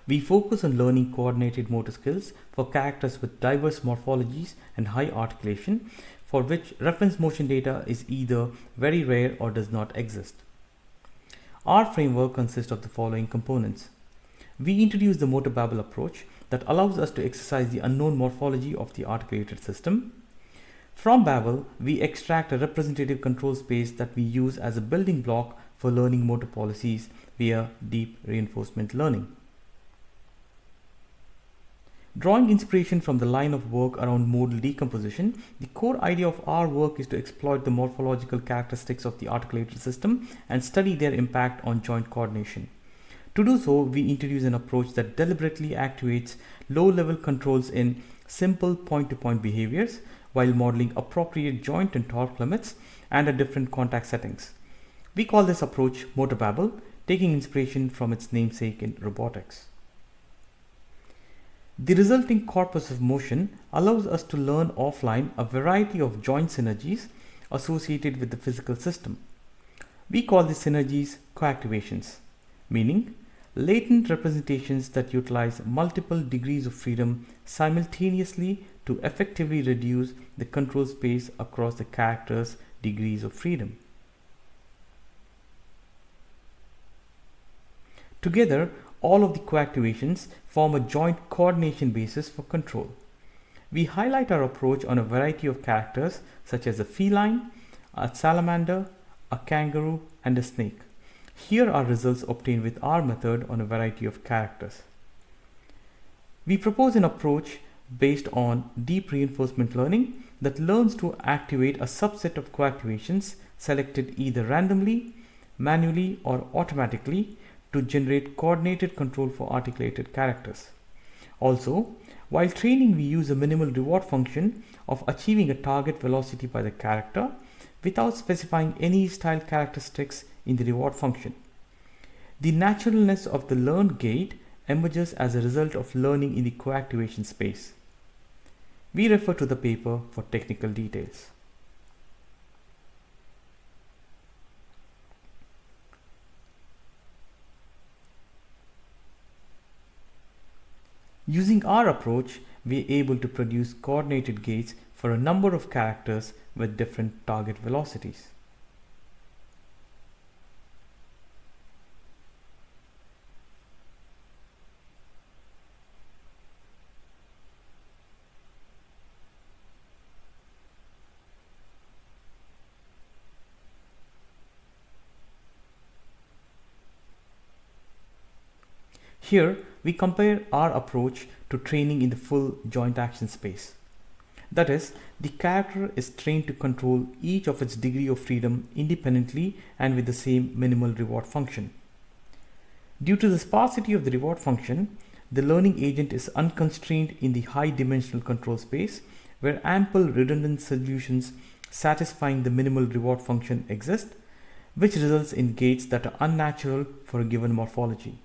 We focus on learning coordinated motor skills for characters with diverse morphologies and high articulation, for which reference motion data is either very rare or does not exist. Our framework consists of the following components. We introduce the motor Babble approach that allows us to exercise the unknown morphology of the articulated system. From Babble, we extract a representative control space that we use as a building block for learning motor policies via deep reinforcement learning. Drawing inspiration from the line of work around modal decomposition, the core idea of our work is to exploit the morphological characteristics of the articulated system and study their impact on joint coordination. To do so, we introduce an approach that deliberately actuates low-level controls in simple point-to-point behaviors while modeling appropriate joint and torque limits and at different contact settings. We call this approach motor Babble, taking inspiration from its namesake in robotics. The resulting corpus of motion allows us to learn offline a variety of joint synergies associated with the physical system. We call these synergies coactivations, meaning latent representations that utilize multiple degrees of freedom simultaneously to effectively reduce the control space across the character's degrees of freedom. Together, all of the coactivations form a joint coordination basis for control. We highlight our approach on a variety of characters such as a feline, a salamander, a kangaroo, and a snake. Here are results obtained with our method on a variety of characters. We propose an approach based on deep reinforcement learning that learns to activate a subset of coactivations selected either randomly, manually, or automatically to generate coordinated control for articulated characters. Also, while training, we use a minimal reward function of achieving a target velocity by the character without specifying any style characteristics in the reward function. The naturalness of the learned gait emerges as a result of learning in the coactivation space. We refer to the paper for technical details. Using our approach, we are able to produce coordinated gaits for a number of characters with different target velocities. Here, we compare our approach to training in the full joint action space. That is, the character is trained to control each of its degree of freedom independently and with the same minimal reward function. Due to the sparsity of the reward function, the learning agent is unconstrained in the high dimensional control space where ample redundant solutions satisfying the minimal reward function exist, which results in gaits that are unnatural for a given morphology.